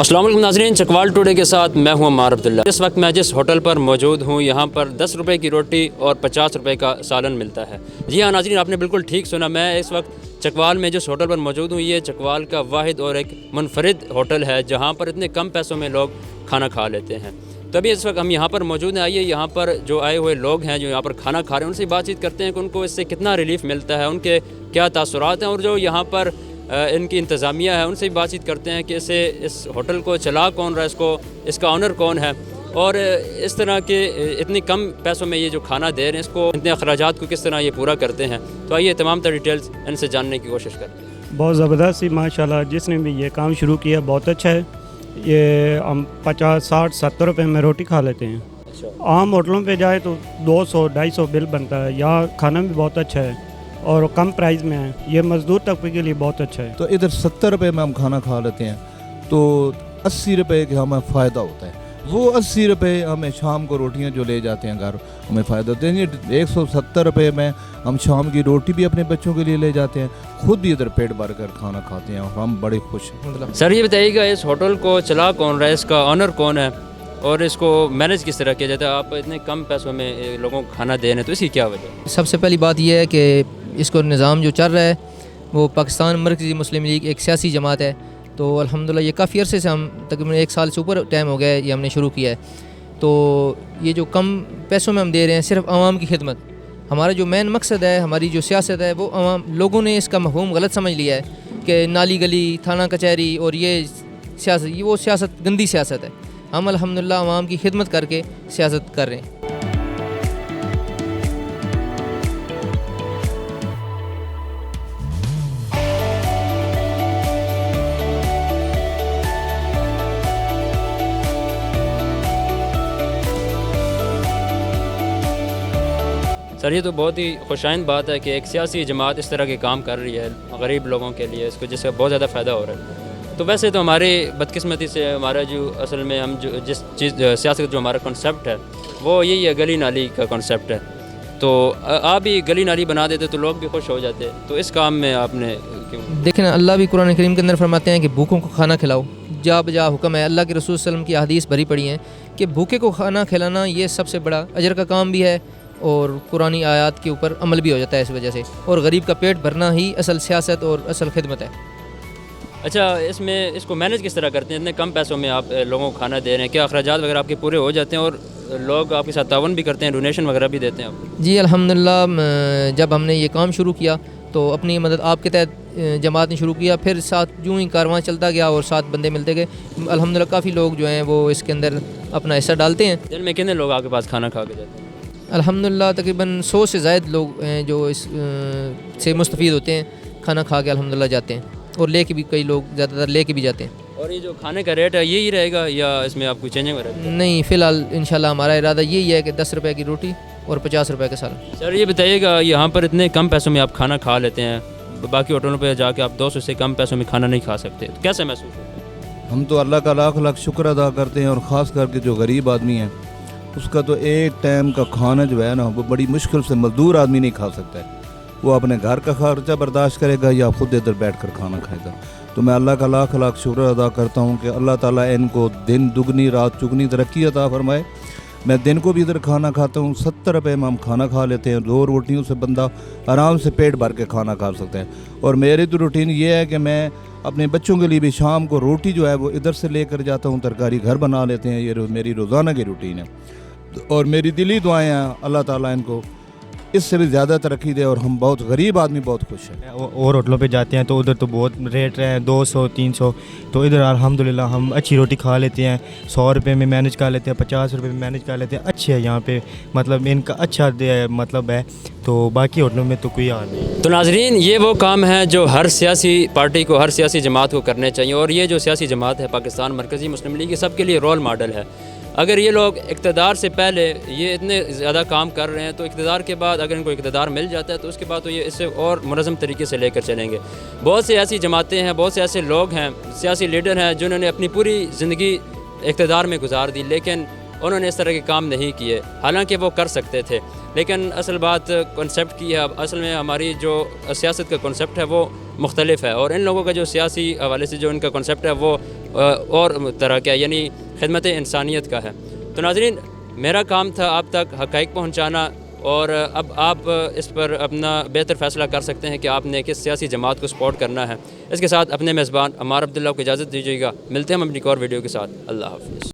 السلام علیکم ناظرین، چکوال ٹوڈے کے ساتھ میں ہوں عمار عبداللہ۔ اس وقت میں جس ہوٹل پر موجود ہوں یہاں پر 10 روپے کی روٹی اور 50 روپے کا سالن ملتا ہے۔ جی ہاں ناظرین، آپ نے بالکل ٹھیک سنا، میں اس وقت چکوال میں جس ہوٹل پر موجود ہوں یہ چکوال کا واحد اور ایک منفرد ہوٹل ہے جہاں پر اتنے کم پیسوں میں لوگ کھانا کھا لیتے ہیں۔ تو ابھی اس وقت ہم یہاں پر موجود ہیں، آئیے یہاں پر جو آئے ہوئے لوگ ہیں جو یہاں پر کھانا کھا رہے ہیں ان سے بات چیت کرتے ہیں کہ ان کو اس سے کتنا ریلیف ملتا ہے، ان کے کیا تاثرات ہیں، اور جو یہاں پر ان کی انتظامیہ ہے ان سے بھی بات چیت کرتے ہیں کہ اس ہوٹل کو چلا کون رہا ہے، اس کا آنر کون ہے، اور اس طرح کے اتنی کم پیسوں میں یہ جو کھانا دے رہے ہیں اس کو اتنے اخراجات کو کس طرح یہ پورا کرتے ہیں۔ تو آئیے تمام تر ڈیٹیلز ان سے جاننے کی کوشش کرتے ہیں۔ بہت زبردست، ماشاءاللہ جس نے بھی یہ کام شروع کیا بہت اچھا ہے۔ یہ ہم 50 60 70 روپے میں روٹی کھا لیتے ہیں۔ عام ہوٹلوں پہ جائے تو 200 250 بل بنتا ہے، یہاں کھانا بھی بہت اچھا ہے اور کم پرائز میں ہے، یہ مزدور طبقے کے لیے بہت اچھا ہے۔ تو ادھر 70 روپے میں ہم کھانا کھا لیتے ہیں تو 80 روپے کا ہمیں فائدہ ہوتا ہے۔ وہ 80 روپے ہمیں شام کو روٹیاں جو لے جاتے ہیں گھر ہمیں فائدہ ہوتے ہیں۔ 170 روپے میں ہم شام کی روٹی بھی اپنے بچوں کے لیے لے جاتے ہیں، خود بھی ادھر پیٹ بھر کر کھانا کھاتے ہیں اور ہم بڑے خوش ہیں۔ سر یہ بتائیے گا اس ہوٹل کو چلا کون رہا ہے، اس کا آنر کون ہے اور اس کو مینیج کس طرح کیا جاتا ہے؟ آپ اتنے کم پیسوں میں لوگوں کو کھانا دے رہے ہیں تو اس کی کیا وجہ ہے؟ سب سے پہلی بات یہ ہے کہ اس کو نظام جو چل رہا ہے وہ پاکستان مرکزی مسلم لیگ ایک سیاسی جماعت ہے، تو الحمدللہ یہ کافی عرصے سے ہم تقریباً 1 سال سے اوپر ٹائم ہو گیا ہے یہ ہم نے شروع کیا ہے۔ تو یہ جو کم پیسوں میں ہم دے رہے ہیں صرف عوام کی خدمت، ہمارا جو مین مقصد ہے، ہماری جو سیاست ہے وہ عوام لوگوں نے اس کا مفہوم غلط سمجھ لیا ہے کہ نالی گلی تھانہ کچہری اور یہ سیاست، یہ وہ سیاست گندی سیاست ہے۔ ہم الحمدللہ عوام کی خدمت کر کے سیاست کر رہے ہیں۔ سر یہ تو بہت ہی خوشائند بات ہے کہ ایک سیاسی جماعت اس طرح کے کام کر رہی ہے غریب لوگوں کے لیے، اس کو جس سے بہت زیادہ فائدہ ہو رہا ہے۔ تو ویسے تو ہماری بدقسمتی سے ہمارا جو اصل میں ہم جو جس چیز سیاست جو ہمارا کنسیپٹ ہے وہ یہی ہے، گلی نالی کا کنسیپٹ ہے۔ تو آپ بھی گلی نالی بنا دیتے تو لوگ بھی خوش ہو جاتے، تو اس کام میں آپ نے کیوں؟ دیکھیں اللہ بھی قرآن کریم کے اندر فرماتے ہیں کہ بھوکوں کو کھانا کھلاؤ، جا بجا حکم ہے۔ اللہ کے رسول صلی اللہ علیہ وسلم کی احادیث بھری پڑی ہیں کہ بھوکے کو کھانا کھلانا یہ سب سے بڑا اجر کا کام بھی ہے اور قرآنی آیات کے اوپر عمل بھی ہو جاتا ہے اس وجہ سے، اور غریب کا پیٹ بھرنا ہی اصل سیاست اور اصل خدمت ہے۔ اچھا، اس کو مینیج کس طرح کرتے ہیں؟ اتنے کم پیسوں میں آپ لوگوں کو کھانا دے رہے ہیں، کیا اخراجات وغیرہ آپ کے پورے ہو جاتے ہیں اور لوگ آپ کے ساتھ تعاون بھی کرتے ہیں، ڈونیشن وغیرہ بھی دیتے ہیں آپ؟ جی الحمدللہ، جب ہم نے یہ کام شروع کیا تو اپنی مدد آپ کے تحت جماعت نے شروع کیا، پھر ساتھ جو ہی کارواں چلتا گیا اور 7 بندے ملتے گئے، الحمدللہ کافی لوگ جو ہیں وہ اس کے اندر اپنا حصہ ڈالتے ہیں۔ دن میں کتنے لوگ آپ کے پاس کھانا کھا کے جاتے ہیں؟ الحمدللہ تقریباً 100 سے زائد لوگ ہیں جو اس سے مستفید ہوتے ہیں، کھانا کھا کے الحمدللہ جاتے ہیں، اور لے کے بھی کئی لوگ زیادہ تر لے کے بھی جاتے ہیں۔ اور یہ جو کھانے کا ریٹ ہے یہی رہے گا یا اس میں آپ کوئی چینجنگ رہے گا؟ نہیں، فی الحال انشاءاللہ ہمارا ارادہ یہی ہے کہ 10 روپے کی روٹی اور 50 روپے کا سالن۔ سر یہ بتائیے گا یہاں پر اتنے کم پیسوں میں آپ کھانا کھا لیتے ہیں، باقی ہوٹلوں پہ جا کے آپ 200 سے کم پیسوں میں کھانا نہیں کھا سکتے، تو کیسے محسوس ہوتا ہے؟ ہم تو اللہ کا لاکھ لاکھ شکر ادا کرتے ہیں، اور خاص کر کے جو غریب آدمی ہے اس کا تو ایک ٹائم کا کھانا جو ہے نا وہ بڑی مشکل سے مزدور آدمی نہیں کھا سکتا ہے، وہ اپنے گھر کا خرچہ برداشت کرے گا یا خود ادھر بیٹھ کر کھانا کھائے گا۔ تو میں اللہ کا لاکھ لاکھ شکر ادا کرتا ہوں کہ اللہ تعالیٰ ان کو دن دگنی رات چگنی ترقی عطا فرمائے۔ میں دن کو بھی ادھر کھانا کھاتا ہوں، 70 روپے میں ہم کھانا کھا لیتے ہیں، 2 روٹیوں سے بندہ آرام سے پیٹ بھر کے کھانا کھا سکتا ہے۔ اور میری تو روٹین یہ ہے کہ میں اپنے بچوں کے لیے بھی شام کو روٹی جو ہے وہ ادھر سے لے کر جاتا ہوں، ترکاری گھر بنا لیتے ہیں، یہ میری روزانہ کی روٹین ہے۔ اور میری دلی دعائیں ہیں اللہ تعالیٰ ان کو اس سے بھی زیادہ ترقی دے، اور ہم بہت غریب آدمی بہت خوش ہیں۔ اور ہوٹلوں پہ جاتے ہیں تو ادھر تو بہت ریٹ رہے ہیں 200 300، تو ادھر الحمدللہ ہم اچھی روٹی کھا لیتے ہیں، 100 روپے میں مینیج کر لیتے ہیں، 50 روپے میں مینیج کر لیتے ہیں، اچھے ہے یہاں پہ، مطلب ان کا اچھا مطلب ہے، تو باقی ہوٹلوں میں تو کوئی حال نہیں۔ تو ناظرین یہ وہ کام ہے جو ہر سیاسی پارٹی کو، ہر سیاسی جماعت کو کرنے چاہیے، اور یہ جو سیاسی جماعت ہے پاکستان مرکزی مسلم لیگ، یہ سب کے لیے رول ماڈل ہے۔ اگر یہ لوگ اقتدار سے پہلے یہ اتنے زیادہ کام کر رہے ہیں تو اقتدار کے بعد اگر ان کو اقتدار مل جاتا ہے تو اس کے بعد تو یہ اس سے اور منظم طریقے سے لے کر چلیں گے۔ بہت سی ایسی جماعتیں ہیں، بہت سے ایسے لوگ ہیں، سیاسی لیڈر ہیں جنہوں نے اپنی پوری زندگی اقتدار میں گزار دی لیکن انہوں نے اس طرح کے کام نہیں کیے، حالانکہ وہ کر سکتے تھے۔ لیکن اصل بات کنسیپٹ کی ہے، اصل میں ہماری جو سیاست کا کنسیپٹ ہے وہ مختلف ہے، اور ان لوگوں کا جو سیاسی حوالے سے جو ان کا کنسیپٹ ہے وہ اور طرح کا یعنی خدمت انسانیت کا ہے۔ تو ناظرین میرا کام تھا آپ تک حقائق پہنچانا، اور اب آپ اس پر اپنا بہتر فیصلہ کر سکتے ہیں کہ آپ نے کس سیاسی جماعت کو سپورٹ کرنا ہے۔ اس کے ساتھ اپنے میزبان عمار عبداللہ کو اجازت دیجیے گا، ملتے ہیں ہم اپنی ایک اور ویڈیو کے ساتھ۔ اللہ حافظ۔